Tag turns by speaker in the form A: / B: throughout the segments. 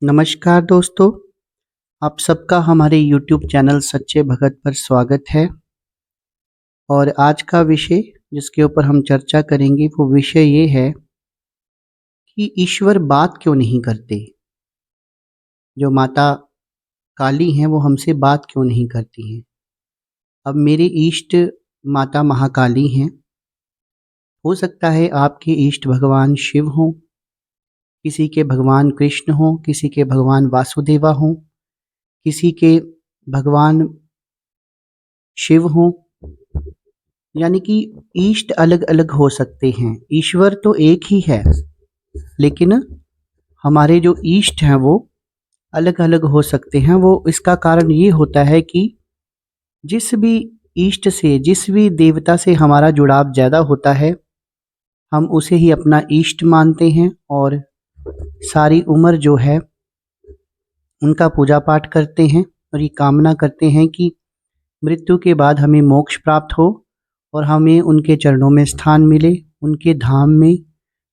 A: नमस्कार दोस्तों, आप सबका हमारे YouTube चैनल सच्चे भगत पर स्वागत है। और आज का विषय जिसके ऊपर हम चर्चा करेंगे वो विषय ये है कि ईश्वर बात क्यों नहीं करते। जो माता काली हैं वो हमसे बात क्यों नहीं करती हैं। अब मेरे इष्ट माता महाकाली हैं। हो सकता है आपके इष्ट भगवान शिव हों, किसी के भगवान कृष्ण हों, किसी के भगवान वासुदेवा हों, किसी के भगवान शिव हों। यानी कि इष्ट अलग-अलग हो सकते हैं। ईश्वर तो एक ही है, लेकिन हमारे जो इष्ट हैं वो अलग-अलग हो सकते हैं। वो इसका कारण ये होता है कि जिस भी इष्ट से, जिस भी देवता से हमारा जुड़ाव ज़्यादा होता है, हम उसे ही अपना इष्ट मानते हैं और सारी उम्र जो है उनका पूजा पाठ करते हैं और ये कामना करते हैं कि मृत्यु के बाद हमें मोक्ष प्राप्त हो और हमें उनके चरणों में स्थान मिले, उनके धाम में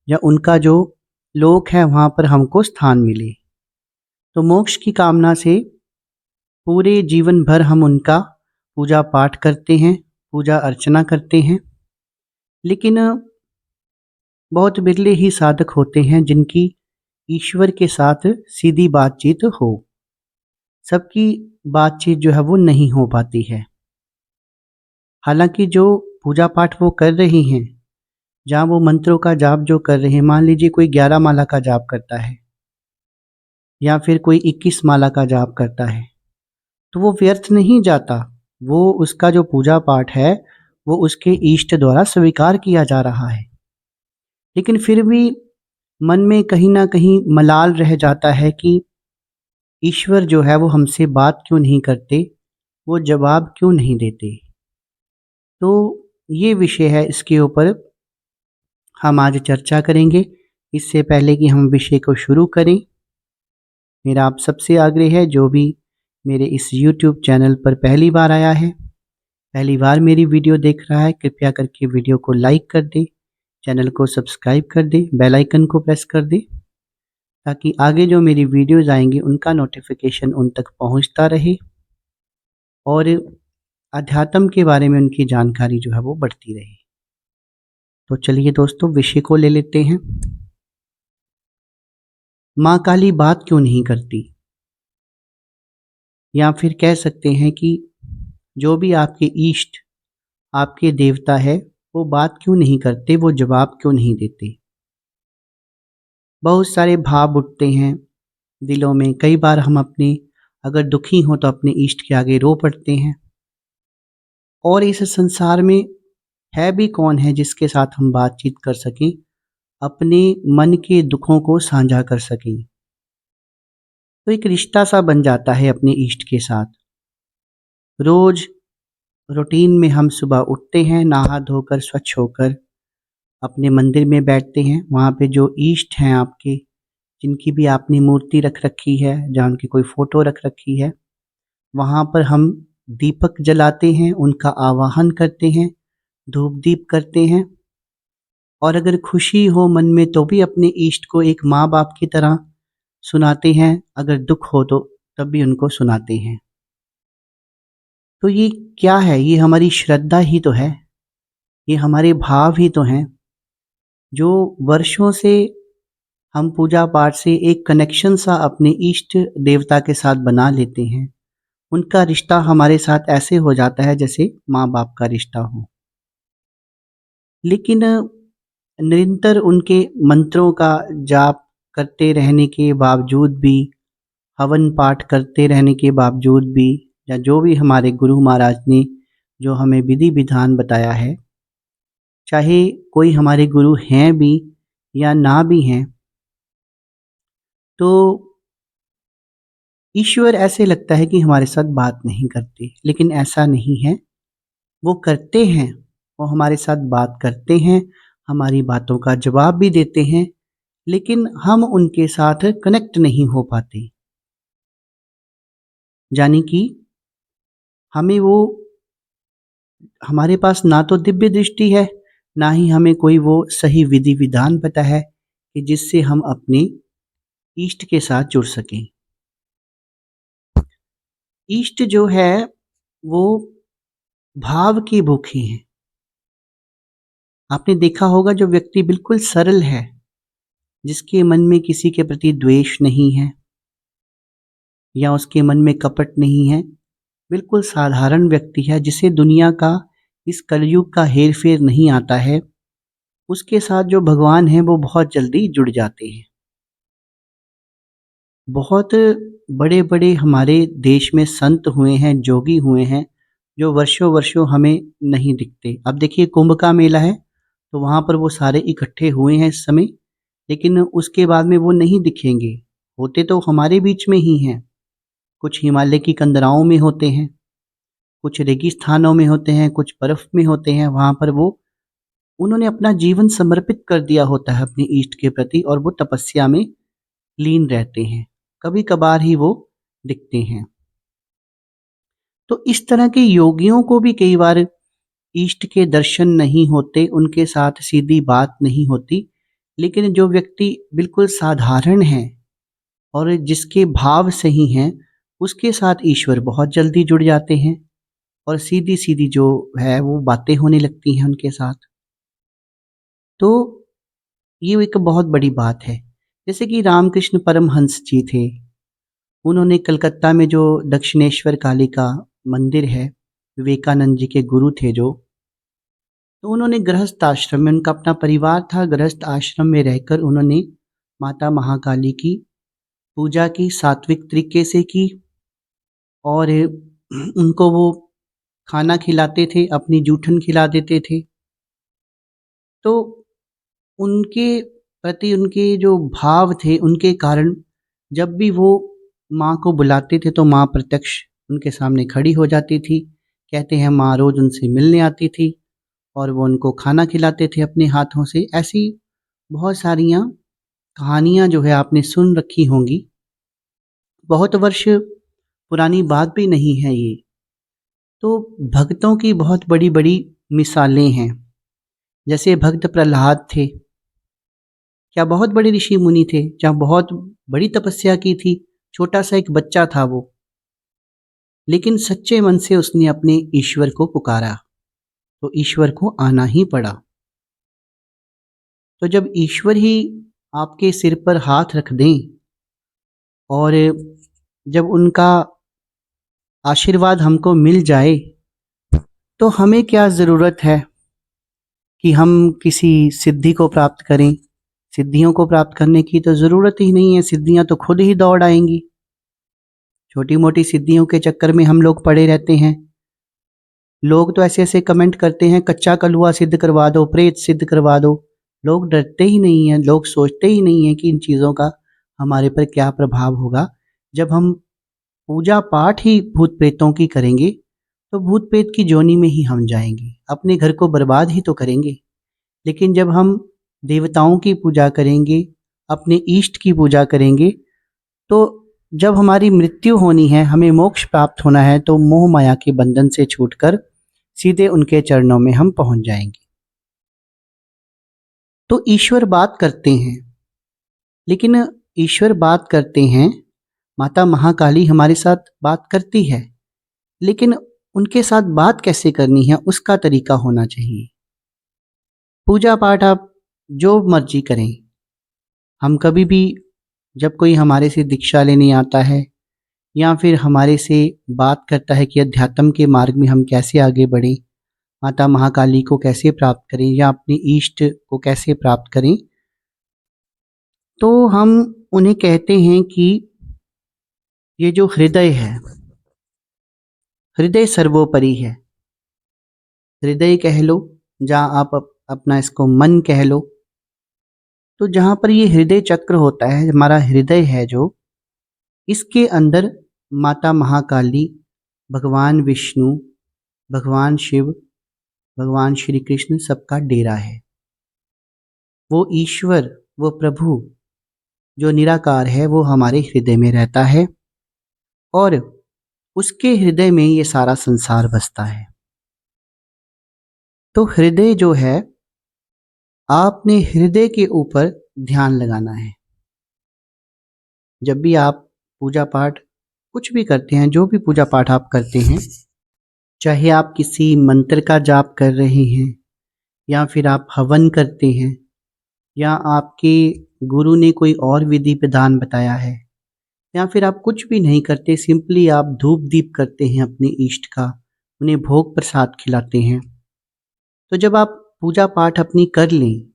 A: या उनका जो लोक है वहाँ पर हमको स्थान मिले। तो मोक्ष की कामना से पूरे जीवन भर हम उनका पूजा पाठ करते हैं, पूजा अर्चना करते हैं। लेकिन बहुत बिरले ही साधक होते हैं जिनकी ईश्वर के साथ सीधी बातचीत हो। सबकी बातचीत जो है वो नहीं हो पाती है। हालांकि जो पूजा पाठ वो कर रहे हैं, जहाँ वो मंत्रों का जाप जो कर रहे हैं, मान लीजिए कोई 11 माला का जाप करता है या फिर कोई 21 माला का जाप करता है, तो वो व्यर्थ नहीं जाता। वो उसका जो पूजा पाठ है वो उसके इष्ट द्वारा स्वीकार किया जा रहा है। लेकिन फिर भी मन में कहीं ना कहीं मलाल रह जाता है कि ईश्वर जो है वो हमसे बात क्यों नहीं करते, वो जवाब क्यों नहीं देते। तो ये विषय है, इसके ऊपर हम आज चर्चा करेंगे। इससे पहले कि हम विषय को शुरू करें, मेरा आप सबसे आग्रह है, जो भी मेरे इस YouTube चैनल पर पहली बार आया है, पहली बार मेरी वीडियो देख रहा है, कृपया करके वीडियो को लाइक कर दे, चैनल को सब्सक्राइब कर दे, बेल आइकन को प्रेस कर दे, ताकि आगे जो मेरी वीडियोज़ आएँगी उनका नोटिफ़िकेशन उन तक पहुँचता रहे और अध्यात्म के बारे में उनकी जानकारी जो है वो बढ़ती रहे। तो चलिए दोस्तों, विषय को ले लेते हैं। माँ काली बात क्यों नहीं करती, या फिर कह सकते हैं कि जो भी आपके इष्ट, आपके देवता है, वो बात क्यों नहीं करते, वो जवाब क्यों नहीं देते। बहुत सारे भाव उठते हैं दिलों में। कई बार हम अपने अगर दुखी हों तो अपने इष्ट के आगे रो पड़ते हैं। और इस संसार में है भी कौन है जिसके साथ हम बातचीत कर सकें, अपने मन के दुखों को साझा कर सकें। तो एक रिश्ता सा बन जाता है अपने इष्ट के साथ। रोज रूटीन में हम सुबह उठते हैं, नहा धोकर स्वच्छ होकर अपने मंदिर में बैठते हैं। वहाँ पे जो इष्ट हैं आपके, जिनकी भी आपने मूर्ति रख रखी है, जहाँ उनकी कोई फ़ोटो रख रखी है, वहाँ पर हम दीपक जलाते हैं, उनका आवाहन करते हैं, धूप-दीप करते हैं। और अगर खुशी हो मन में तो भी अपने इष्ट को एक माँ-बाप की तरह सुनाते हैं, अगर दुःख हो तो तब भी उनको सुनाते हैं। तो ये क्या है? ये हमारी श्रद्धा ही तो है, ये हमारे भाव ही तो हैं, जो वर्षों से हम पूजा पाठ से एक कनेक्शन सा अपने इष्ट देवता के साथ बना लेते हैं। उनका रिश्ता हमारे साथ ऐसे हो जाता है जैसे माँ-बाप का रिश्ता हो। लेकिन निरंतर उनके मंत्रों का जाप करते रहने के बावजूद भी, हवन पाठ करते रहने के बावजूद भी, या जो भी हमारे गुरु महाराज ने जो हमें विधि विधान बताया है, चाहे कोई हमारे गुरु हैं भी या ना भी हैं, तो ईश्वर ऐसे लगता है कि हमारे साथ बात नहीं करते। लेकिन ऐसा नहीं है, वो करते हैं, वो हमारे साथ बात करते हैं, हमारी बातों का जवाब भी देते हैं, लेकिन हम उनके साथ कनेक्ट नहीं हो पाते। यानी कि हमें वो, हमारे पास ना तो दिव्य दृष्टि है, ना ही हमें कोई वो सही विधि विधान पता है कि जिससे हम अपने इष्ट के साथ जुड़ सकें। इष्ट जो है वो भाव की भूखे हैं। आपने देखा होगा जो व्यक्ति बिल्कुल सरल है, जिसके मन में किसी के प्रति द्वेष नहीं है या उसके मन में कपट नहीं है, बिल्कुल साधारण व्यक्ति है जिसे दुनिया का इस कलयुग का हेर फेर नहीं आता है, उसके साथ जो भगवान है वो बहुत जल्दी जुड़ जाते हैं। बहुत बड़े बड़े हमारे देश में संत हुए हैं, जोगी हुए हैं, जो वर्षों वर्षों हमें नहीं दिखते। अब देखिए कुंभ का मेला है तो वहाँ पर वो सारे इकट्ठे हुए हैं इस समय, लेकिन उसके बाद में वो नहीं दिखेंगे। होते तो हमारे बीच में ही हैं, कुछ हिमालय की कंदराओं में होते हैं, कुछ रेगिस्तानों में होते हैं, कुछ बर्फ में होते हैं। वहाँ पर वो उन्होंने अपना जीवन समर्पित कर दिया होता है अपने इष्ट के प्रति और वो तपस्या में लीन रहते हैं। कभी कभार ही वो दिखते हैं। तो इस तरह के योगियों को भी कई बार इष्ट के दर्शन नहीं होते, उनके साथ सीधी बात नहीं होती। लेकिन जो व्यक्ति बिल्कुल साधारण है और जिसके भाव सही हैं, उसके साथ ईश्वर बहुत जल्दी जुड़ जाते हैं और सीधी सीधी जो है वो बातें होने लगती हैं उनके साथ। तो ये एक बहुत बड़ी बात है। जैसे कि रामकृष्ण परमहंस जी थे, उन्होंने कलकत्ता में जो दक्षिणेश्वर काली का मंदिर है, विवेकानंद जी के गुरु थे जो, तो उन्होंने गृहस्थ आश्रम में, उनका अपना परिवार था, गृहस्थ आश्रम में रहकर उन्होंने माता महाकाली की पूजा की, सात्विक तरीके से की। और उनको वो खाना खिलाते थे, अपनी जूठन खिला देते थे। तो उनके प्रति उनके जो भाव थे, उनके कारण जब भी वो माँ को बुलाते थे तो माँ प्रत्यक्ष उनके सामने खड़ी हो जाती थी। कहते हैं माँ रोज उनसे मिलने आती थी और वो उनको खाना खिलाते थे अपने हाथों से। ऐसी बहुत सारियाँ कहानियाँ जो है आपने सुन रखी होंगी। बहुत वर्ष पुरानी बात भी नहीं है ये। तो भक्तों की बहुत बड़ी बड़ी मिसालें हैं। जैसे भक्त प्रहलाद थे, क्या बहुत बड़े ऋषि मुनि थे, जहाँ बहुत बड़ी तपस्या की थी। छोटा सा एक बच्चा था वो, लेकिन सच्चे मन से उसने अपने ईश्वर को पुकारा तो ईश्वर को आना ही पड़ा। तो जब ईश्वर ही आपके सिर पर हाथ रख दें और जब उनका आशीर्वाद हमको मिल जाए, तो हमें क्या ज़रूरत है कि हम किसी सिद्धि को प्राप्त करें। सिद्धियों को प्राप्त करने की तो ज़रूरत ही नहीं है, सिद्धियां तो खुद ही दौड़ आएंगी। छोटी मोटी सिद्धियों के चक्कर में हम लोग पड़े रहते हैं। लोग तो ऐसे ऐसे कमेंट करते हैं, कच्चा कलुआ सिद्ध करवा दो, प्रेत सिद्ध करवा दो। लोग डरते ही नहीं हैं, लोग सोचते ही नहीं हैं कि इन चीज़ों का हमारे पर क्या प्रभाव होगा। जब हम पूजा पाठ ही भूत प्रेतों की करेंगे तो भूत प्रेत की जोनी में ही हम जाएंगे, अपने घर को बर्बाद ही तो करेंगे। लेकिन जब हम देवताओं की पूजा करेंगे, अपने इष्ट की पूजा करेंगे, तो जब हमारी मृत्यु होनी है, हमें मोक्ष प्राप्त होना है, तो मोह माया के बंधन से छूटकर सीधे उनके चरणों में हम पहुंच जाएंगे। तो ईश्वर बात करते हैं, लेकिन ईश्वर बात करते हैं, माता महाकाली हमारे साथ बात करती है, लेकिन उनके साथ बात कैसे करनी है उसका तरीका होना चाहिए। पूजा पाठ आप जो मर्जी करें, हम कभी भी जब कोई हमारे से दीक्षा लेने आता है या फिर हमारे से बात करता है कि अध्यात्म के मार्ग में हम कैसे आगे बढ़ें, माता महाकाली को कैसे प्राप्त करें या अपने इष्ट को कैसे प्राप्त करें, तो हम उन्हें कहते हैं कि ये जो हृदय है, हृदय सर्वोपरि है। हृदय कह लो, जहाँ आप अपना इसको मन कह लो। तो जहाँ पर ये हृदय चक्र होता है, हमारा हृदय है जो, इसके अंदर माता महाकाली, भगवान विष्णु, भगवान शिव, भगवान श्री कृष्ण सबका डेरा है। वो ईश्वर, वो प्रभु जो निराकार है, वो हमारे हृदय में रहता है और उसके हृदय में ये सारा संसार बसता है। तो हृदय जो है, आपने हृदय के ऊपर ध्यान लगाना है। जब भी आप पूजा पाठ कुछ भी करते हैं, जो भी पूजा पाठ आप करते हैं, चाहे आप किसी मंत्र का जाप कर रहे हैं या फिर आप हवन करते हैं या आपके गुरु ने कोई और विधि विधान बताया है या फिर आप कुछ भी नहीं करते, सिंपली आप धूप दीप करते हैं अपने इष्ट का, उन्हें भोग प्रसाद खिलाते हैं। तो जब आप पूजा पाठ अपनी कर लें,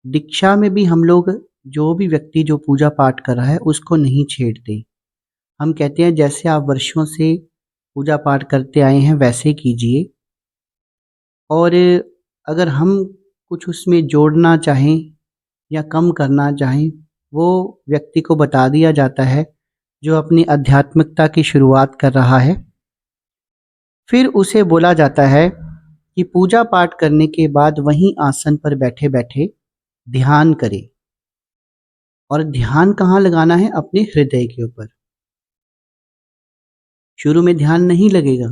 A: दीक्षा में भी हम लोग जो भी व्यक्ति जो पूजा पाठ कर रहा है उसको नहीं छेड़ते। हम कहते हैं जैसे आप वर्षों से पूजा पाठ करते आए हैं वैसे कीजिए, और अगर हम कुछ उसमें जोड़ना चाहें या कम करना चाहें, वो व्यक्ति को बता दिया जाता है जो अपनी आध्यात्मिकता की शुरुआत कर रहा है। फिर उसे बोला जाता है कि पूजा पाठ करने के बाद वहीं आसन पर बैठे बैठे ध्यान करे। और ध्यान कहाँ लगाना है? अपने हृदय के ऊपर। शुरू में ध्यान नहीं लगेगा,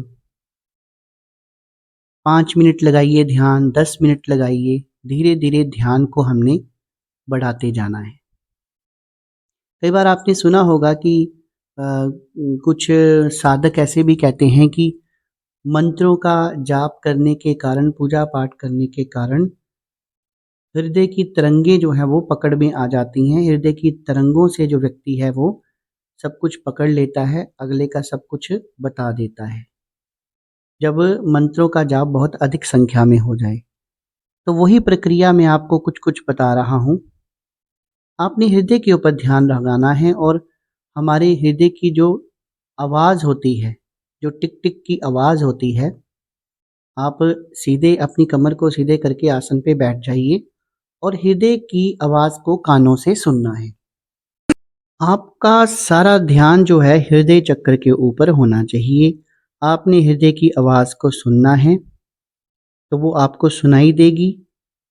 A: 5 मिनट लगाइए ध्यान, 10 मिनट लगाइए, धीरे धीरे ध्यान को हमने बढ़ाते जाना है। कई बार आपने सुना होगा कि कुछ साधक ऐसे भी कहते हैं कि मंत्रों का जाप करने के कारण, पूजा पाठ करने के कारण हृदय की तरंगे जो है वो पकड़ में आ जाती हैं। हृदय की तरंगों से जो व्यक्ति है वो सब कुछ पकड़ लेता है, अगले का सब कुछ बता देता है, जब मंत्रों का जाप बहुत अधिक संख्या में हो जाए। तो वही प्रक्रिया मैं आपको कुछ कुछ बता रहा हूँ। आपने हृदय के ऊपर ध्यान लगाना है और हमारे हृदय की जो आवाज़ होती है, जो टिक टिक की आवाज़ होती है, आप सीधे अपनी कमर को सीधे करके आसन पे बैठ जाइए और हृदय की आवाज़ को कानों से सुनना है। आपका सारा ध्यान जो है हृदय चक्र के ऊपर होना चाहिए। आपने हृदय की आवाज़ को सुनना है तो वो आपको सुनाई देगी।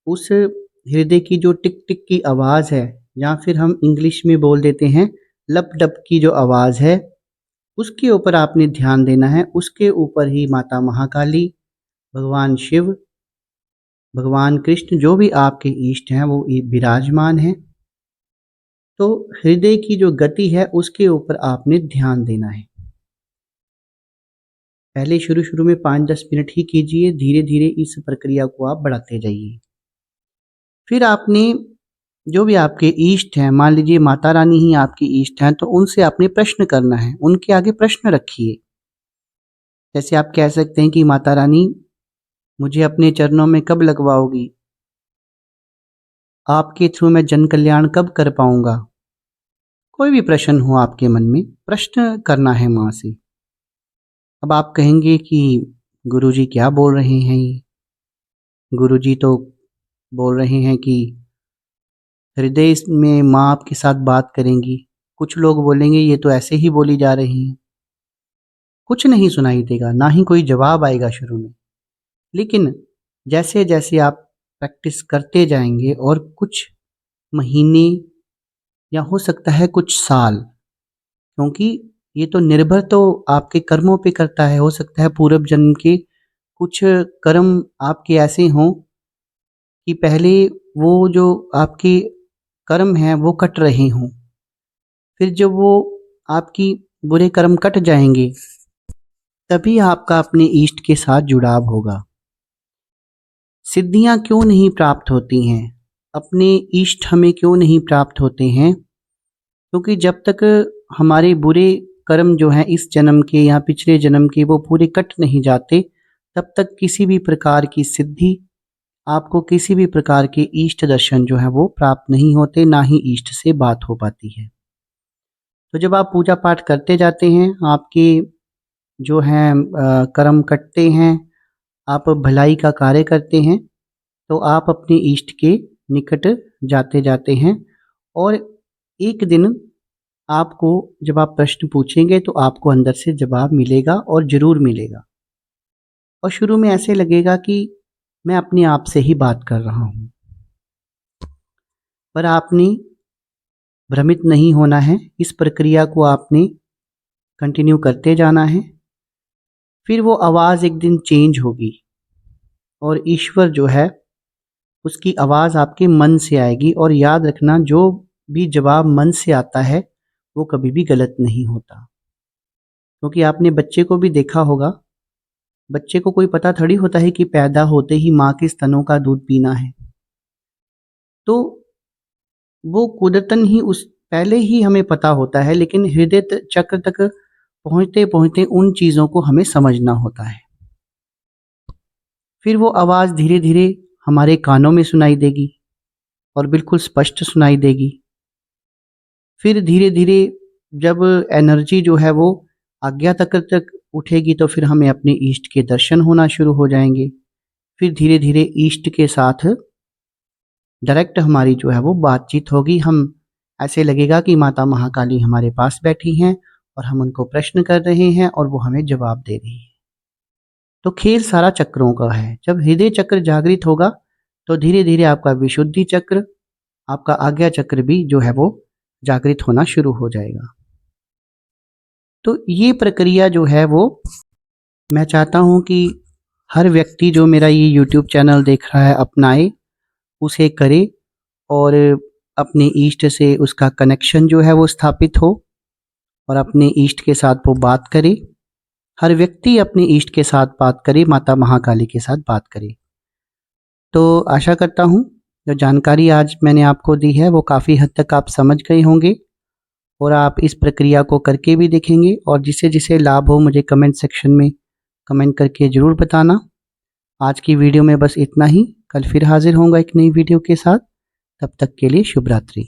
A: उस हृदय की जो टिक टिक की आवाज़ है, या फिर हम इंग्लिश में बोल देते हैं लप डप की जो आवाज़ है, उसके ऊपर आपने ध्यान देना है। उसके ऊपर ही माता महाकाली, भगवान शिव, भगवान कृष्ण, जो भी आपके इष्ट हैं वो विराजमान हैं। तो हृदय की जो गति है उसके ऊपर आपने ध्यान देना है। पहले शुरू में 5-10 मिनट ही कीजिए, धीरे धीरे इस प्रक्रिया को आप बढ़ाते जाइए। फिर आपने जो भी आपके इष्ट हैं, मान लीजिए माता रानी ही आपकी इष्ट हैं, तो उनसे आपने प्रश्न करना है, उनके आगे प्रश्न रखिए। जैसे आप कह सकते हैं कि माता रानी मुझे अपने चरणों में कब लगवाओगी? आपके थ्रू मैं जन कल्याण कब कर पाऊंगा? कोई भी प्रश्न हो आपके मन में, प्रश्न करना है माँ से। अब आप कहेंगे कि गुरुजी क्या बोल रहे हैं ये? गुरुजी तो बोल रहे हैं कि हृदय में माँ आपके साथ बात करेंगी। कुछ लोग बोलेंगे ये तो ऐसे ही बोली जा रही हैं। कुछ नहीं सुनाई देगा, ना ही कोई जवाब आएगा शुरू में। लेकिन जैसे जैसे आप प्रैक्टिस करते जाएंगे और कुछ महीने या हो सकता है कुछ साल, क्योंकि ये तो निर्भर तो आपके कर्मों पे करता है। हो सकता है पूर्व जन्म के कुछ कर्म आपके ऐसे हों कि पहले वो जो आपके कर्म हैं वो कट रहे हों, फिर जब वो आपकी बुरे कर्म कट जाएंगे तभी आपका अपने इष्ट के साथ जुड़ाव होगा। सिद्धियां क्यों नहीं प्राप्त होती हैं? अपने इष्ट हमें क्यों नहीं प्राप्त होते हैं? क्योंकि जब तक हमारे बुरे कर्म जो हैं इस जन्म के या पिछले जन्म के वो पूरे कट नहीं जाते, तब तक किसी भी प्रकार की सिद्धि, आपको किसी भी प्रकार के इष्ट दर्शन जो है वो प्राप्त नहीं होते, ना ही इष्ट से बात हो पाती है। तो जब आप पूजा पाठ करते जाते हैं, आपके जो हैं कर्म कटते हैं, आप भलाई का कार्य करते हैं, तो आप अपने इष्ट के निकट जाते जाते हैं। और एक दिन आपको जब आप प्रश्न पूछेंगे तो आपको अंदर से जवाब मिलेगा, और ज़रूर मिलेगा। और शुरू में ऐसे लगेगा कि मैं अपने आप से ही बात कर रहा हूँ, पर आपने भ्रमित नहीं होना है। इस प्रक्रिया को आपने कंटिन्यू करते जाना है। फिर वो आवाज़ एक दिन चेंज होगी और ईश्वर जो है उसकी आवाज़ आपके मन से आएगी। और याद रखना, जो भी जवाब मन से आता है वो कभी भी गलत नहीं होता। क्योंकि आपने बच्चे को भी देखा होगा, बच्चे को कोई पता थोड़ी होता है कि पैदा होते ही माँ के स्तनों का दूध पीना है। तो वो कुदरतन ही उस पहले ही हमें पता होता है, लेकिन हृदय चक्र तक पहुँचते पहुँचते उन चीज़ों को हमें समझना होता है। फिर वो आवाज़ धीरे धीरे हमारे कानों में सुनाई देगी और बिल्कुल स्पष्ट सुनाई देगी। फिर धीरे धीरे जब एनर्जी जो है वो आज्ञा तक उठेगी तो फिर हमें अपने ईष्ट के दर्शन होना शुरू हो जाएंगे। फिर धीरे धीरे ईष्ट के साथ डायरेक्ट हमारी जो है वो बातचीत होगी। हम ऐसे लगेगा कि माता महाकाली हमारे पास बैठी हैं और हम उनको प्रश्न कर रहे हैं और वो हमें जवाब दे रही है। तो खेल सारा चक्रों का है। जब हृदय चक्र जागृत होगा तो धीरे धीरे आपका विशुद्धि चक्र, आपका आज्ञा चक्र भी जो है वो जागृत होना शुरू हो जाएगा। तो ये प्रक्रिया जो है वो मैं चाहता हूँ कि हर व्यक्ति जो मेरा ये यूट्यूब चैनल देख रहा है अपनाए, उसे करे और अपने ईष्ट से उसका कनेक्शन जो है वो स्थापित हो और अपने ईष्ट के साथ वो बात करे। हर व्यक्ति अपने ईष्ट के साथ बात करे, माता महाकाली के साथ बात करे। तो आशा करता हूँ जो जानकारी आज मैंने आपको दी है वो काफ़ी हद तक आप समझ गए होंगे और आप इस प्रक्रिया को करके भी देखेंगे, और जिसे जिसे लाभ हो मुझे कमेंट सेक्शन में कमेंट करके ज़रूर बताना। आज की वीडियो में बस इतना ही। कल फिर हाजिर होऊंगा एक नई वीडियो के साथ। तब तक के लिए शुभ रात्रि।